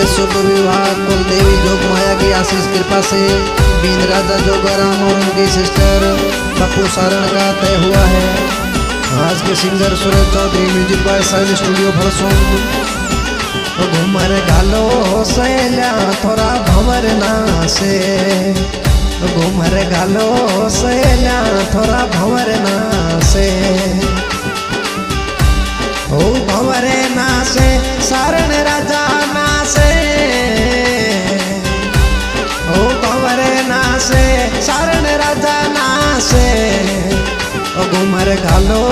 ये शुभ विवाह कुलदेवी जोग माया की आशीष कृपा से बीन राजा जोगाराम और उनकी सिस्टर पप्पू सारण का तय हुआ है। आज के singer Suraj Chaudhary, music by साइल स्टूडियो भरसों। घूमर घालो सैला थोड़ा भंवर ना से, घूमर घालो सैला थोड़ा भंवर ना से, ओ भंवर ना से सारण राजा ना से, ओ भंवर ना से सारण राजा ना से, घूमर घालो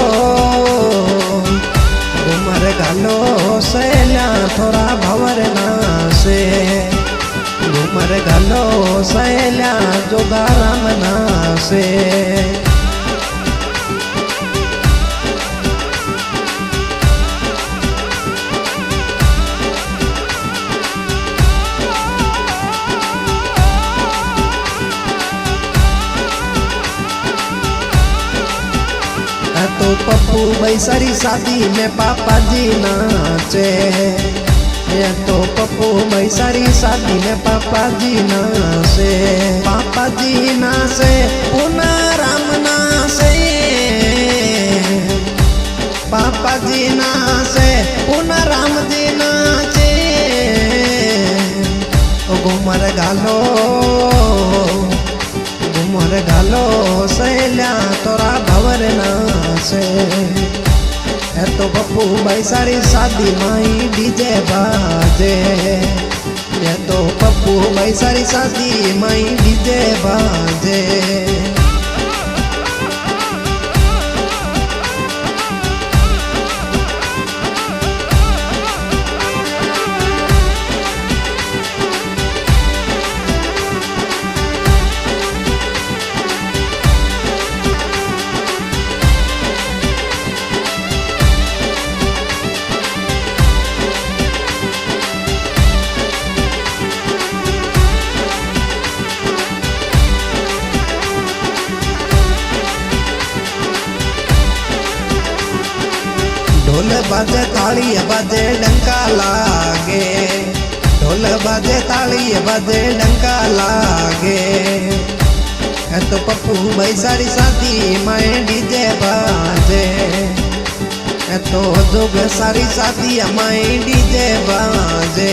सैला थोड़ा भंवर ना से, घूमर घालो सैला जोगाराम ना से। तो पप्पू बैसारी शादी में पापा जी नाचे, ये तो पप्पू बैसारी शादी में पापा जी नाचे, पापा जी नाचे पुनः राम नाचे, पापा जी नाचे पुनः राम जी नाचे, घूमर घालो सैला तोरा भंवर ना से। तो पप्पू बैसारी शादी माई डीजे बाजे, ये तो पप्पू बैसारी शादी माई डीजे बाजे। ढोल बाजे ताली बाजे डंका लागे, ढोल बाजे ताली बाजे डंका लागे। तो पप्पू बैसारी शादी में डीजे बाजे, तो जोग सारी शादी में डीजे बाजे,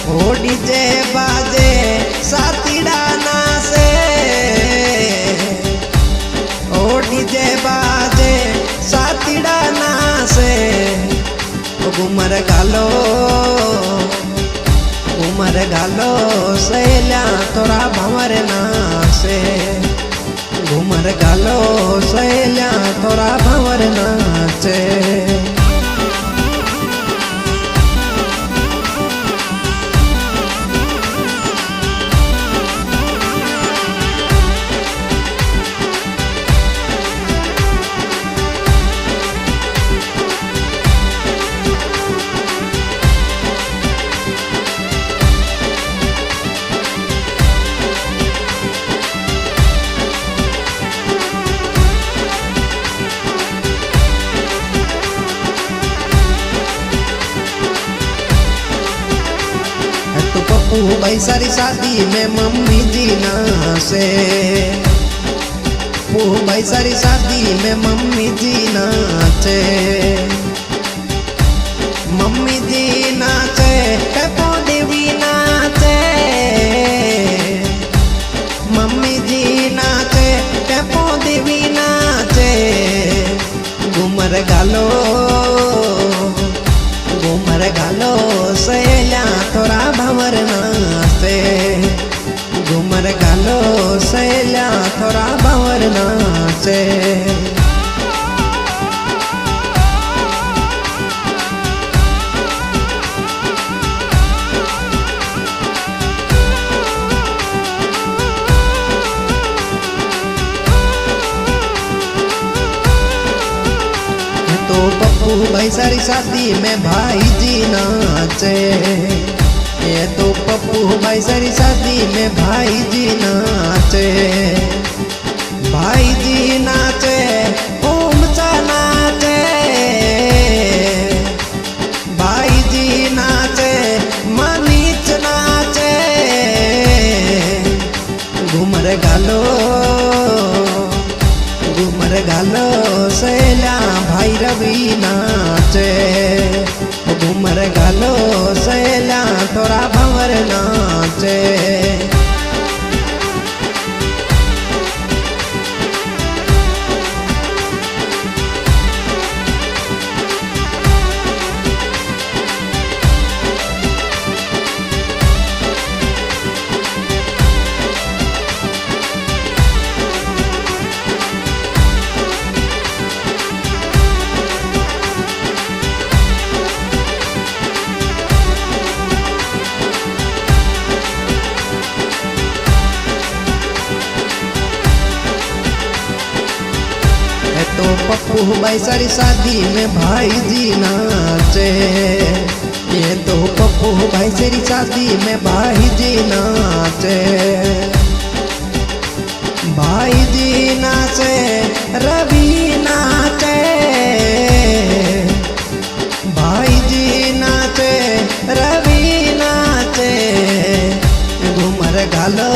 ओ डीजे बाजे साथीड़ा ना से, ओ डीजे बाजे साथीड़ा ना से, घूमर घालो सैला तोरा भंवर ना से, घूमर घालो सैला तोरा भंवर ना से। पप्पू बैसारी शादी में मम्मी जी नाचे, पप्पू बैसारी शादी में मम्मी जी नाचे, मम्मी जी नाचे पप्पू देवी नाचे, मम्मी जी नाचे पप्पू देवी नाचे। घूमर घालो सैला तोरा भंवर ना से, घूमर घालो सैला तोरा भंवर ना से। तो पप्पू बैसारी शादी में भाई जी नाचे, ये तो पप्पू बैसारी शादी में भाई जी नाचे, भाई जी नाचे ओम चा नाचे, भाई जी नाचे पप्पू भाई सारी शादी में भाई जी नाचे। ये तो पप्पू भाई सारी शादी में भाई जी नाचे। भाई जी नाचे, रवि नाचे, भाई जी नाचे, रवि नाचे। घूमर घालो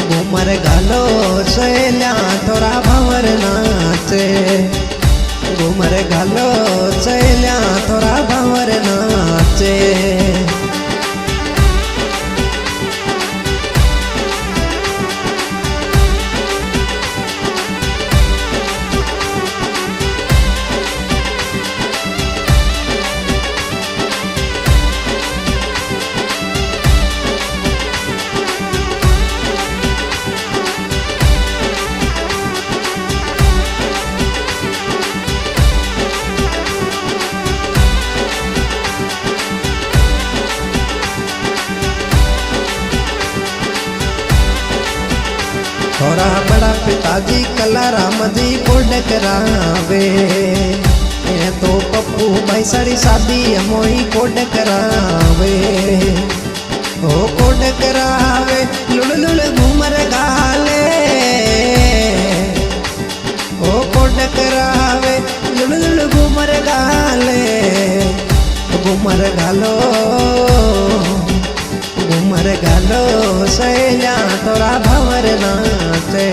घूमर घालो सहेल्या थोड़ा भंवर नाचे। घूमर घालो सहेल्या थोड़ा भंवर नाचे। थोड़ा बड़ा पिताजी कला राम जी कोड करावे। ये तो पप्पू भाई सारी शादी मोही कोड करावे। ओ कोड करावे लुल लुल घूमर गाले। ओ कोड करावे लुल लुल घूमर गाले। घूमर गालो घूमर गालो सहेल्या थोड़ा भंवर नाचे।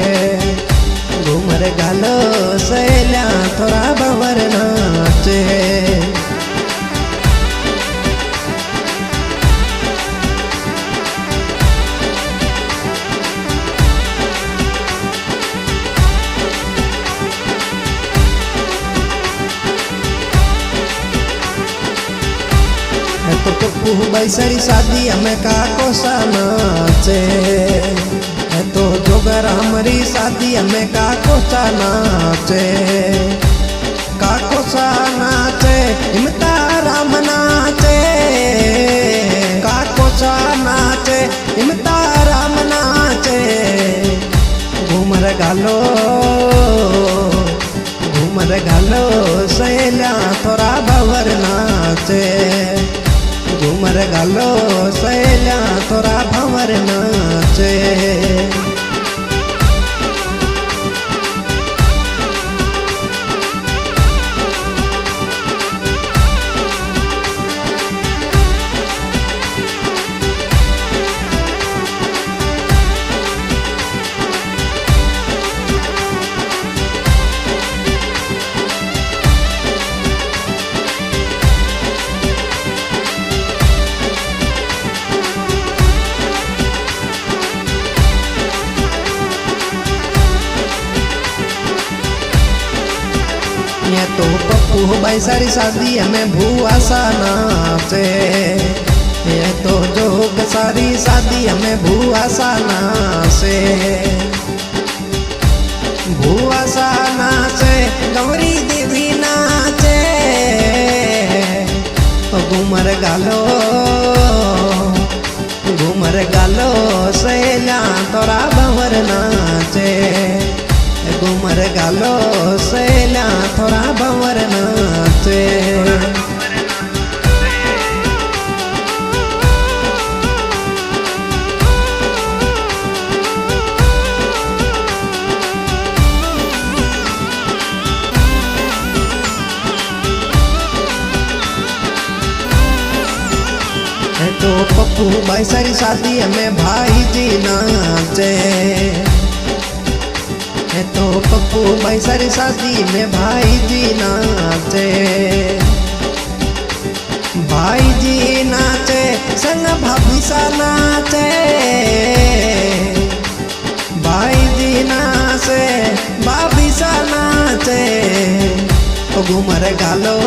घूमर गालो सहेल्या थोड़ा भंवर नाचे। तो पप्पू भाई सारी शादी हमें काको सा नाचे। तो जोगर हमारी शादी हमें काको सा नाचे। काको सा नाचे हिमता राम नाचे। काको सा नाचे हिमता राम नाचे। घूमर घालो घूमर घालो सहेल्या थोड़ा भंवर नाचे। घूमर घालो सहेल्या थोड़ा भंवर नाचे। ये तो पप्पू भाई सारी शादी हमें भुआ सा नाचे। ये तो जोग सारी शादी हमें भुआ सा नाचे। भुआ सा नाचे गौरी देवी नाचे। घूमर गालो घूमर गालो सहेल्या थोड़ा भंवर नाचे। घूमर गालो सहेल्या थोड़ा भंवर नाचे। तो पप्पू भाई सारी शादी में भाई जी नाचे। तो पप्पू भाई सारी शादी में भाई जी नाचे। भाई जी नाचे संग भाभी सा नाचे। भाई जी नाचे भाभी सा नाचे। घूमर गालो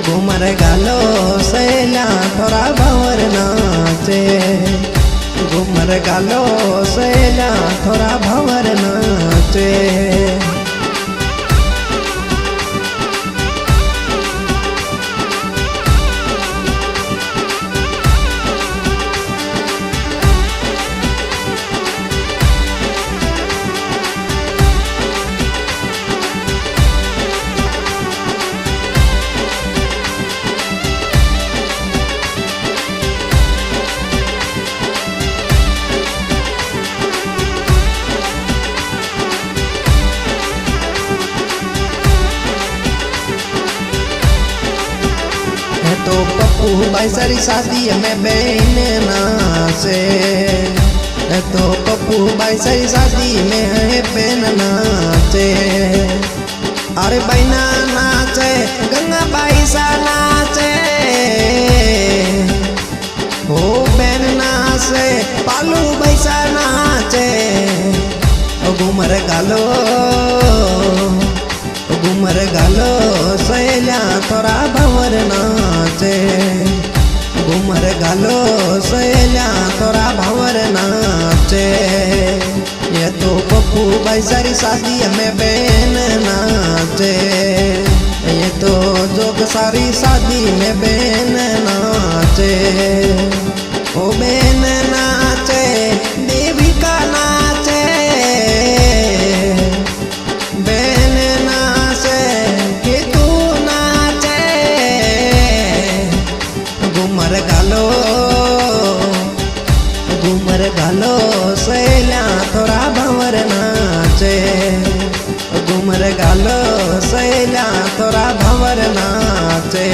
घूमर गालो सहेल्या थोड़ा भंवर नाचे। घूमर गालो सहेल्या थोड़ा भंवर नाचे। तो पप्पू भाई सारी शादी में बहन नाचे, तो पप्पू भाई सारी शादी में है बहन नाचे। अरे बहना नाचे गंगा बाई सा नाचे, ओ बहन नाचे पालू भाई सा नाचे। घूमर गालो सहेल्या तोरा भंवर नाचे, घूमर गालो सहेल्या तोरा भंवर नाचे। ये तो पप्पू भाई सारी शादी में बहन नाचे, ये तो जोग सारी शादी में बहन नाचे। ओ बहन नाचे देविका नाचे, बहन नाचे कि तू नाचे। घूमर गालो सहेल्या तोरा भंवर नाचे, घूमर गालो सहेल्या तोरा भंवर नाचे।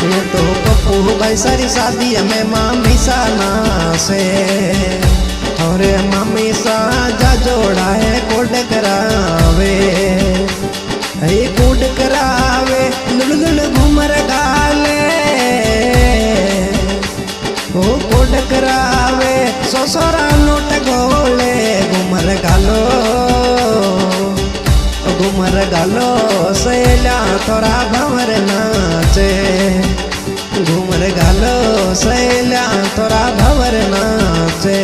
ये तो पप्पू भाई सारी शादी में मामी सा नाचे, और मामी सा जा जोड़ा है कोड करावे, कोड करावे लुल घूमर गाले। ओ कोड करावे सोसरा नोट गोले। घूमर गालो सहेल्या तोरा भंवर नाचे, घूमर गालो सहेल्या तोरा भंवर नाचे।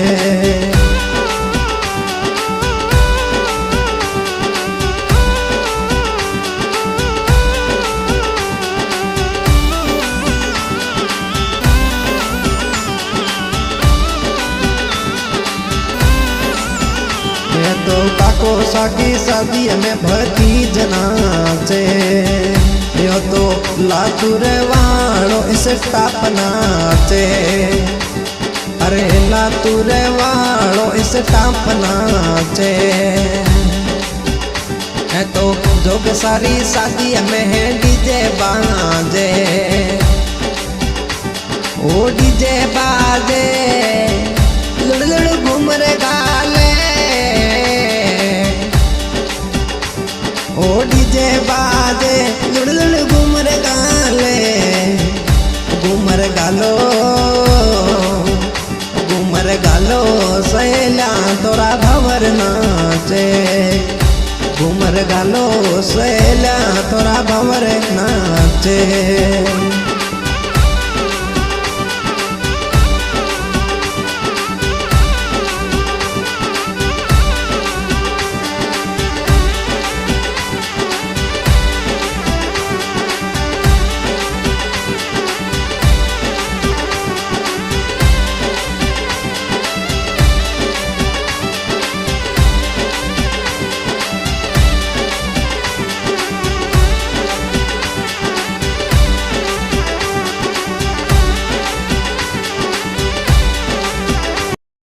तो काको साकी शादी में भतीज नाचे, यो तो लातूर वालो इस टाप नाचे। अरे लातूर वालो इस टाप नाचे। है तो जोग सारी शादी में है डीजे बाजे, ओ डीजे बाजे लुड़ घूमर गाले। ओ डीजे बाजे लुड़ घूमर गाले। घूमर गालो सहेल्या तोरा भंवर नाचे, घूमर गालो सहेल्या तोरा भंवर नाचे।